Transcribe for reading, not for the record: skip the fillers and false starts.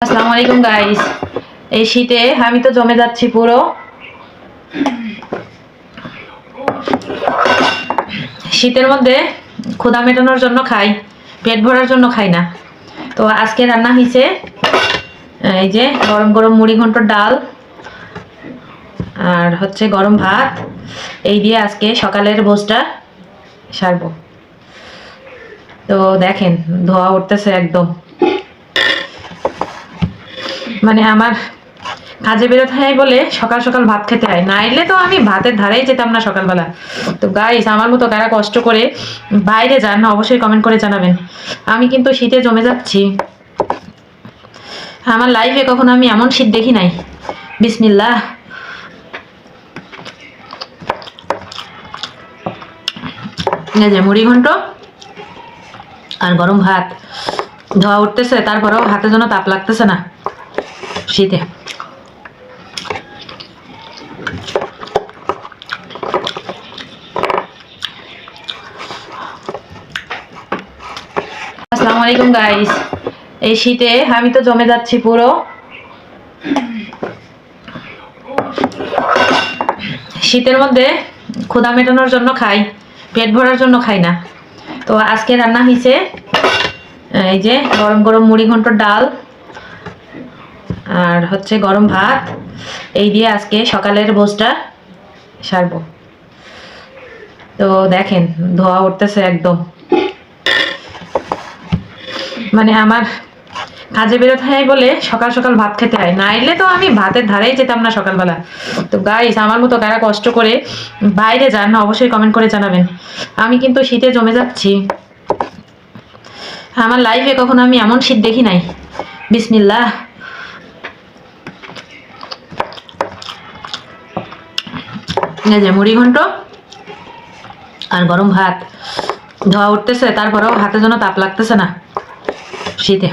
আসসালামু আলাইকুম গাইস। এই শীতে আমি তো জমে যাচ্ছি পুরো। শীতের মধ্যে ক্ষুধা মেটানোর জন্য খাই, পেট ভরার জন্য খাই না। তো আজকে রান্না হয়েছে এই যে গরম গরম মুড়ি ঘন্টর ডাল আর হচ্ছে গরম ভাত। এই দিয়ে আজকে সকালের ভোজটা সারবো। তো দেখেন ধোয়া উঠতেছে একদম, মানে আমার কাজে বেরোতে হয় বলে সকাল সকাল ভাত খেতে হয়, নাইলে তো আমি ভাতের ধারেই যেতাম না সকালবেলা। তো গাইস, আমার মতো কারা কষ্ট করে বাইরে যান অবশ্যই কমেন্ট করে জানাবেন। আমি কিন্তু শীতে জমে যাচ্ছি। আমার লাইফে কখনো আমি এমন শীত দেখি নাই। বিসমিল্লাহ। এই যে মুড়ি ঘন্ট আর গরম ভাত, ধোয়া উঠতেছে, তারপরেও হাতে যেন তাপ লাগতেছে না শীতে। আসসালামু আলাইকুম গাইস। এই শীতে আমি তো জমে যাচ্ছি পুরো। শীতের মধ্যে ক্ষুধা মেটানোর জন্য খাই, পেট ভরার জন্য খাই না। তো আজকে রান্না হয়েছে এই যে গরম গরম মুড়ি ঘন্টর ডাল আর হচ্ছে গরম ভাত। এই দিয়ে আজকে সকালের ভোজটা সারবো। তো দেখেন ধোয়া উঠতেছে একদম, মানে আমার কাজে বেরোতে হয় বলে সকাল সকাল ভাত খেতে হয়, নাইলে তো আমি ভাতের ধারেই যেতাম না সকালবেলা। তো গাইস, আমার মতো কারা কষ্ট করে বাইরে যান অবশ্যই কমেন্ট করে জানাবেন। আমি কিন্তু শীতে জমে যাচ্ছি। আমার লাইফে কখনো আমি এমন শীত দেখি নাই। বিসমিল্লাহ। এই যে মুড়ি ঘন্ট আর গরম ভাত, ধোয়া উঠতেছে, তারপরেও হাতে যেন তাপ লাগতেছে না শীতে।